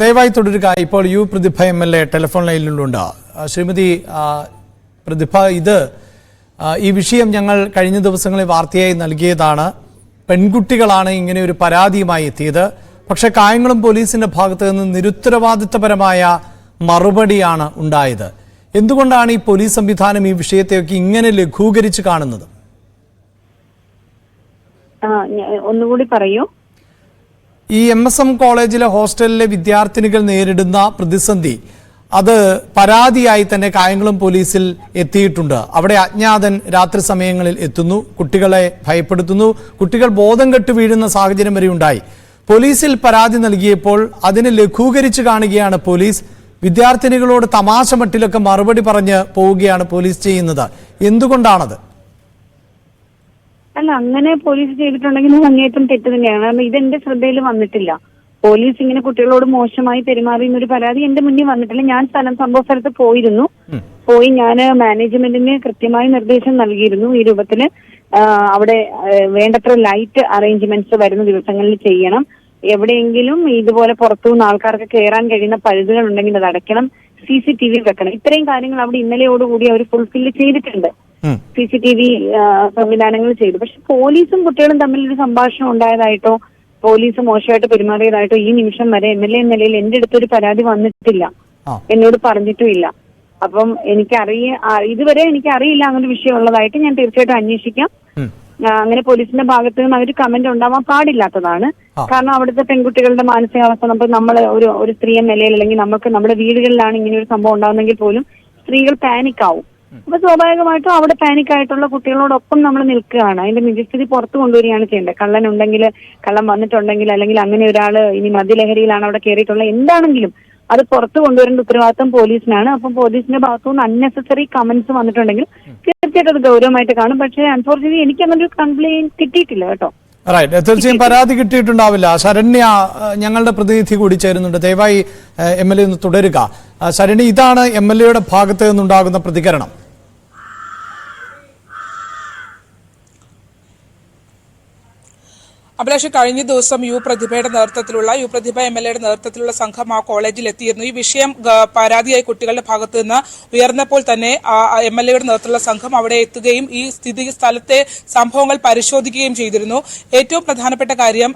ദയവായി തുടരുക. ഇപ്പോൾ യു പ്രതിഭ MLA ടെലിഫോൺ ലൈനിലുണ്ട്. ശ്രീമതി പ്രതിഭ, ഈ വിഷയം ഞങ്ങൾ കഴിഞ്ഞ ദിവസങ്ങളിൽ വാർത്തയായി നൽകിയതാണ്. പെൺകുട്ടികളാണ് ഇങ്ങനെ ഒരു പരാതിയുമായി എത്തിയത്. പക്ഷേ കായംകുളം പോലീസിന്റെ ഭാഗത്ത് നിന്ന് നിരുത്തരവാദിത്തപരമായ മറുപടിയാണ് ഉണ്ടായത്. എന്തുകൊണ്ടാണ് ഈ പോലീസ് സംവിധാനം ഈ വിഷയത്തെയൊക്കെ ഇങ്ങനെ ലഘൂകരിച്ച് കാണുന്നത്? ഒന്നുകൂടി പറയൂ. ഈ MSM കോളേജിലെ ഹോസ്റ്റലിലെ വിദ്യാർത്ഥിനികൾ നേരിടുന്ന പ്രതിസന്ധി അത് പരാതിയായി തന്നെ കായംകുളം പോലീസിൽ എത്തിയിട്ടുണ്ട്. അവിടെ അജ്ഞാതൻ രാത്രി സമയങ്ങളിൽ എത്തുന്നു, കുട്ടികളെ ഭയപ്പെടുത്തുന്നു, കുട്ടികൾ ബോധം കെട്ട് വീഴുന്ന സാഹചര്യം വരെ ഉണ്ടായി. പോലീസിൽ പരാതി നൽകിയപ്പോൾ അതിനെ ലഘൂകരിച്ച് കാണുകയാണ് പോലീസ്. വിദ്യാർത്ഥിനികളോട് തമാശ മട്ടിലൊക്കെ മറുപടി പറഞ്ഞ് പോവുകയാണ് പോലീസ് ചെയ്യുന്നത്. എന്തുകൊണ്ടാണത്? അല്ല, അങ്ങനെ പോലീസ് ചെയ്തിട്ടുണ്ടെങ്കിൽ അങ്ങേറ്റം തെറ്റ് തന്നെയാണ്. കാരണം ഇതെന്റെ ശ്രദ്ധയിൽ വന്നിട്ടില്ല. പോലീസ് ഇങ്ങനെ കുട്ടികളോട് മോശമായി പെരുമാറിയെന്നൊരു പരാതി എന്റെ മുന്നിൽ വന്നിട്ടില്ല. ഞാൻ സംഭവ സ്ഥലത്ത് പോയി ഞാൻ മാനേജ്മെന്റിന് കൃത്യമായ നിർദ്ദേശം നൽകിയിരുന്നു. ഈ രൂപത്തില് അവിടെ വേണ്ടത്ര ലൈറ്റ് അറേഞ്ച്മെന്റ്സ് വരുന്ന ദിവസങ്ങളിൽ ചെയ്യണം. എവിടെയെങ്കിലും ഇതുപോലെ പുറത്തുനിന്ന് ആൾക്കാർക്ക് കയറാൻ കഴിയുന്ന പഴുതുകൾ ഉണ്ടെങ്കിൽ അത് അടയ്ക്കണം, CCTV വെക്കണം. ഇത്രയും കാര്യങ്ങൾ അവിടെ ഇന്നലെയോടുകൂടി അവർ ഫുൾഫില്ല് ചെയ്തിട്ടുണ്ട്. CCTV സംവിധാനങ്ങൾ ചെയ്തു. പക്ഷെ പോലീസും കുട്ടികളും തമ്മിൽ ഒരു സംഭാഷണം ഉണ്ടായതായിട്ടോ പോലീസ് മോശമായിട്ട് പെരുമാറിയതായിട്ടോ ഈ നിമിഷം വരെ MLA എന്ന നിലയിൽ എന്റെ അടുത്തൊരു പരാതി വന്നിട്ടില്ല, എന്നോട് പറഞ്ഞിട്ടുമില്ല. അപ്പം ഇതുവരെ എനിക്ക് അറിയില്ല അങ്ങനെ ഒരു വിഷയം ഉള്ളതായിട്ട്. ഞാൻ തീർച്ചയായിട്ടും അന്വേഷിക്കാം. അങ്ങനെ പോലീസിന്റെ ഭാഗത്ത് നിന്ന് ഒരു കമന്റ് ഉണ്ടാവാൻ പാടില്ലാത്തതാണ്. കാരണം അവിടുത്തെ പെൺകുട്ടികളുടെ മാനസികാവസ്ഥ നമ്മൾ ഒരു സ്ത്രീ എന്ന നിലയിൽ അല്ലെങ്കിൽ നമുക്ക് നമ്മുടെ വീടുകളിലാണ് ഇങ്ങനെ ഒരു സംഭവം ഉണ്ടാകുന്നെങ്കിൽ പോലും സ്ത്രീകൾ പാനിക് ആവും. അപ്പൊ സ്വാഭാവികമായിട്ടും അവിടെ പാനിക് ആയിട്ടുള്ള കുട്ടികളോടൊപ്പം നമ്മൾ നിൽക്കുകയാണ്. അതിന്റെ നിജസ്ഥിതി പുറത്തു കൊണ്ടുവരികയാണ് ചെയ്യേണ്ടത്. കള്ളൻ വന്നിട്ടുണ്ടെങ്കിൽ അല്ലെങ്കിൽ അങ്ങനെ ഒരാള് ഇനി മദ്യലഹരിയിലാണ് അവിടെ കയറിയിട്ടുള്ളത്, എന്താണെങ്കിലും അത് പുറത്തു കൊണ്ടുവരേണ്ട ഉത്തരവാദിത്വം പോലീസിനാണ്. അപ്പം പോലീസിന്റെ ഭാഗത്തുനിന്ന് അൺനെസസറി കമന്റ്സ് വന്നിട്ടുണ്ടെങ്കിൽ തീർച്ചയായിട്ടും അത് ഗൗരവമായിട്ട് കാണും. പക്ഷേ അൺഫോർച്യുനേറ്റ്ലി എനിക്ക് അങ്ങനെ ഒരു കംപ്ലയിന്റ് കിട്ടിയിട്ടില്ല കേട്ടോ. തീർച്ചയായും പരാതി കിട്ടിയിട്ടുണ്ടാവില്ല. ശരണ്യ ഞങ്ങളുടെ പ്രതിനിധി കൂടി ചേരുന്നുണ്ട്. ദയവായി MLA ഒന്ന് തുടരുക. ശരണ്യ, ഇതാണ് MLAയുടെ ഭാഗത്ത് നിന്നുണ്ടാകുന്ന പ്രതികരണം. അഭിലാഷ്, കഴിഞ്ഞ ദിവസം യു പ്രതിഭ MLAയുടെ നേതൃത്വത്തിലുള്ള സംഘം ആ കോളേജിൽ എത്തിയിരുന്നു. ഈ വിഷയം പരാതിയായി കുട്ടികളുടെ ഭാഗത്ത് നിന്ന് ഉയർന്നപ്പോൾ തന്നെ MLAയുടെ നേതൃത്വത്തിലുള്ള സംഘം അവിടെ എത്തുകയും ഈ സ്ഥലത്തെ സംഭവങ്ങൾ പരിശോധിക്കുകയും ചെയ്തിരുന്നു. ഏറ്റവും പ്രധാനപ്പെട്ട കാര്യം,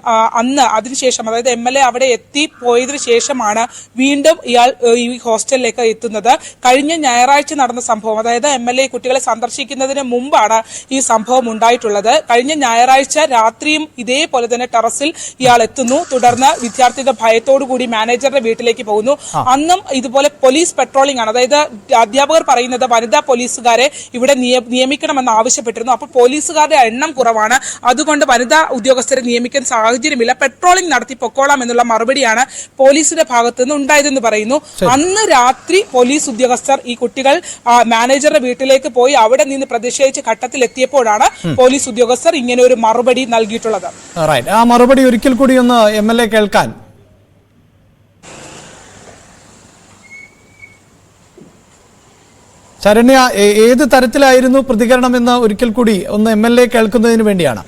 അതിനുശേഷം അതായത് MLA അവിടെ എത്തിപ്പോയതിനു ശേഷമാണ് വീണ്ടും ഇയാൾ ഈ ഹോസ്റ്റലിലേക്ക് എത്തുന്നത്. കഴിഞ്ഞ ഞായറാഴ്ച നടന്ന സംഭവം, അതായത് MLA കുട്ടികളെ സന്ദർശിക്കുന്നതിന് മുമ്പാണ് ഈ സംഭവം ഉണ്ടായിട്ടുള്ളത്. കഴിഞ്ഞ ഞായറാഴ്ച രാത്രിയും ഇതേപോലെ തന്നെ ടെറസിൽ ഇയാൾ എത്തുന്നു. തുടർന്ന് വിദ്യാർത്ഥികൾ ഭയത്തോടുകൂടി മാനേജറുടെ വീട്ടിലേക്ക് പോകുന്നു. അന്നും ഇതുപോലെ പോലീസ് പെട്രോളിംഗ് ആണ്. അതായത് അധ്യാപകർ പറയുന്നത് വനിതാ പോലീസുകാരെ ഇവിടെ നിയമിക്കണമെന്ന് ആവശ്യപ്പെട്ടിരുന്നു. അപ്പോൾ പോലീസുകാരുടെ എണ്ണം കുറവാണ്, അതുകൊണ്ട് വനിതാ ഉദ്യോഗസ്ഥരെ നിയമിക്കാൻ സാഹചര്യമില്ല, പെട്രോളിംഗ് നടത്തി പൊക്കോളാം എന്നുള്ള മറുപടിയാണ് പോലീസിന്റെ ഭാഗത്ത് നിന്ന് ഉണ്ടായതെന്ന് പറയുന്നു. അന്ന് രാത്രി പോലീസ് ഉദ്യോഗസ്ഥർ ഈ കുട്ടികൾ മാനേജറുടെ വീട്ടിലേക്ക് പോയി അവിടെ നിന്ന് പ്രതിഷേധിച്ച് ഘട്ടത്തിലെത്തിയപ്പോഴാണ് പോലീസ് ഉദ്യോഗസ്ഥർ ഇങ്ങനെ ഒരു മറുപടി നൽകിയിട്ടുള്ളത്. ആ മറുപടി ഒരിക്കൽ കൂടി ഒന്ന് MLA കേൾക്കാൻ. ശരണ്യ, ഏത് തരത്തിലായിരുന്നു പ്രതികരണം എന്ന് ഒരിക്കൽ കൂടി ഒന്ന് MLA കേൾക്കുന്നതിന് വേണ്ടിയാണ്.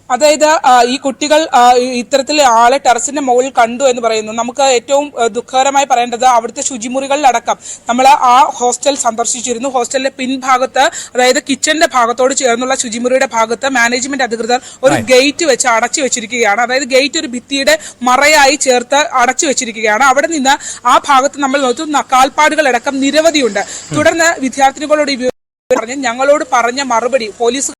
അതായത് ഈ കുട്ടികൾ ഇത്തരത്തിൽ ആളെ ടെറസിന്റെ മുകളിൽ കണ്ടു എന്ന് പറയുന്നു. നമുക്ക് ഏറ്റവും ദുഃഖകരമായി പറയേണ്ടത് അവിടുത്തെ ശുചിമുറികളിലടക്കം നമ്മൾ ആ ഹോസ്റ്റൽ സന്ദർശിച്ചിരുന്നു. ഹോസ്റ്റലിന്റെ പിൻഭാഗത്ത്, അതായത് കിച്ചന്റെ ഭാഗത്തോട് ചേർന്നുള്ള ശുചിമുറിയുടെ ഭാഗത്ത് മാനേജ്മെന്റ് അധികൃതർ ഒരു ഗേറ്റ് വെച്ച് അടച്ചു വെച്ചിരിക്കുകയാണ്. അതായത് ഗേറ്റ് ഒരു ഭിത്തിയുടെ മറയായി ചേർത്ത് അടച്ചു വെച്ചിരിക്കുകയാണ്. അവിടെ നിന്ന് ആ ഭാഗത്ത് നമ്മൾ നോക്കുന്ന കാൽപ്പാടുകളടക്കം നിരവധിയുണ്ട്. തുടർന്ന് വിദ്യാർത്ഥിനികളോട് ഞങ്ങളോട് പറഞ്ഞ മറുപടി പോലീസ്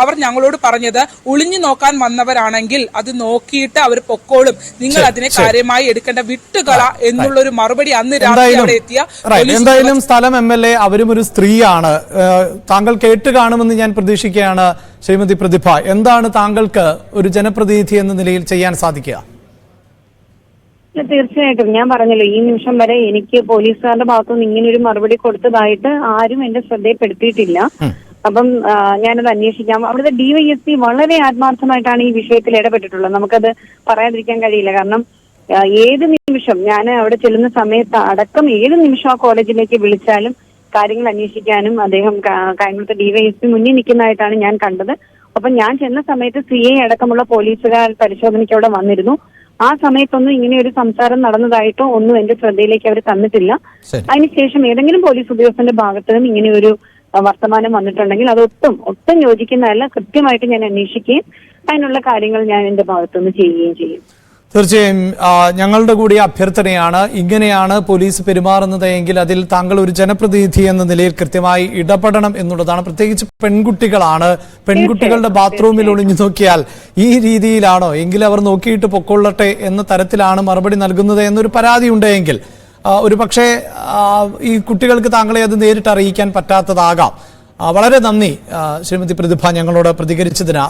അവർ ഞങ്ങളോട് പറഞ്ഞത്, ഒളിഞ്ഞു നോക്കാൻ വന്നവരാണെങ്കിൽ അത് നോക്കിയിട്ട് അവർ പൊക്കോളും, നിങ്ങൾ അതിനെ കാര്യമായി എടുക്കേണ്ട, വിട്ടുകള എന്നുള്ളൊരു മറുപടി അന്ന് രാത്രി അവിടെ എത്തിയ. എന്തായാലും സ്ഥലം MLA അവരും ഒരു സ്ത്രീയാണ്. താങ്കൾ കേട്ട് കാണുമെന്ന് ഞാൻ പ്രതീക്ഷിക്കുകയാണ്. ശ്രീമതി പ്രതിഭ, എന്താണ് താങ്കൾക്ക് ഒരു ജനപ്രതിനിധി എന്ന നിലയിൽ ചെയ്യാൻ സാധിക്കുക? തീർച്ചയായിട്ടും ഞാൻ പറഞ്ഞല്ലോ, ഈ നിമിഷം വരെ എനിക്ക് പോലീസുകാരുടെ ഭാഗത്തുനിന്ന് ഇങ്ങനെ ഒരു മറുപടി കൊടുത്തതായിട്ട് ആരും എന്റെ ശ്രദ്ധയിൽപ്പെടുത്തിയിട്ടില്ല. അപ്പം ഞാനത് അന്വേഷിക്കാം. അവിടുത്തെ DYSP വളരെ ആത്മാർത്ഥമായിട്ടാണ് ഈ വിഷയത്തിൽ ഇടപെട്ടിട്ടുള്ളത്. നമുക്കത് പറയാതിരിക്കാൻ കഴിയില്ല. കാരണം ഏത് നിമിഷം ഞാൻ അവിടെ ചെല്ലുന്ന സമയത്ത് അടക്കം ഏത് നിമിഷം ആ കോളേജിലേക്ക് വിളിച്ചാലും കാര്യങ്ങൾ അന്വേഷിക്കാനും അദ്ദേഹം കായംകുളത്തെ ഡിവൈഎസ്പി മുന്നിൽ നിൽക്കുന്നതായിട്ടാണ് ഞാൻ കണ്ടത്. അപ്പൊ ഞാൻ ചെന്ന സമയത്ത് CI അടക്കമുള്ള പോലീസുകാർ പരിശോധനയ്ക്ക് അവിടെ വന്നിരുന്നു. ആ സമയത്തൊന്നും ഇങ്ങനെ ഒരു സംസാരം നടന്നതായിട്ടോ ഒന്നും എന്റെ ശ്രദ്ധയിലേക്ക് അവർ തന്നിട്ടില്ല. അതിനുശേഷം ഏതെങ്കിലും പോലീസ് ഉദ്യോഗസ്ഥന്റെ ഭാഗത്ത് നിന്നും ഇങ്ങനെ ഒരു വർത്തമാനം വന്നിട്ടുണ്ടെങ്കിൽ അത് ഒട്ടും യോജിക്കുന്നതല്ല. കൃത്യമായിട്ട് ഞാൻ അന്വേഷിക്കുകയും അതിനുള്ള കാര്യങ്ങൾ ഞാൻ എന്റെ ഭാഗത്തുനിന്ന് ചെയ്യുകയും ചെയ്യും. തീർച്ചയായും ഞങ്ങളുടെ കൂടി അഭ്യർത്ഥനയാണ്, ഇങ്ങനെയാണ് പോലീസ് പെരുമാറുന്നത് എങ്കിൽ അതിൽ താങ്കൾ ഒരു ജനപ്രതിനിധി എന്ന നിലയിൽ കൃത്യമായി ഇടപെടണം എന്നുള്ളതാണ്. പ്രത്യേകിച്ച് പെൺകുട്ടികളാണ്, പെൺകുട്ടികളുടെ ബാത്റൂമിൽ ഒളിഞ്ഞു നോക്കിയാൽ ഈ രീതിയിലാണോ എങ്കിൽ അവർ നോക്കിയിട്ട് പൊക്കൊള്ളട്ടെ എന്ന തരത്തിലാണ് മറുപടി നൽകുന്നത് എന്നൊരു പരാതി ഉണ്ടെങ്കിൽ ഒരു പക്ഷേ ഈ കുട്ടികൾക്ക് താങ്കളെ അത് നേരിട്ട് അറിയിക്കാൻ പറ്റാത്തതാകാം. വളരെ നന്ദി ശ്രീമതി പ്രതിഭ ഞങ്ങളോട് പ്രതികരിച്ചതിന്.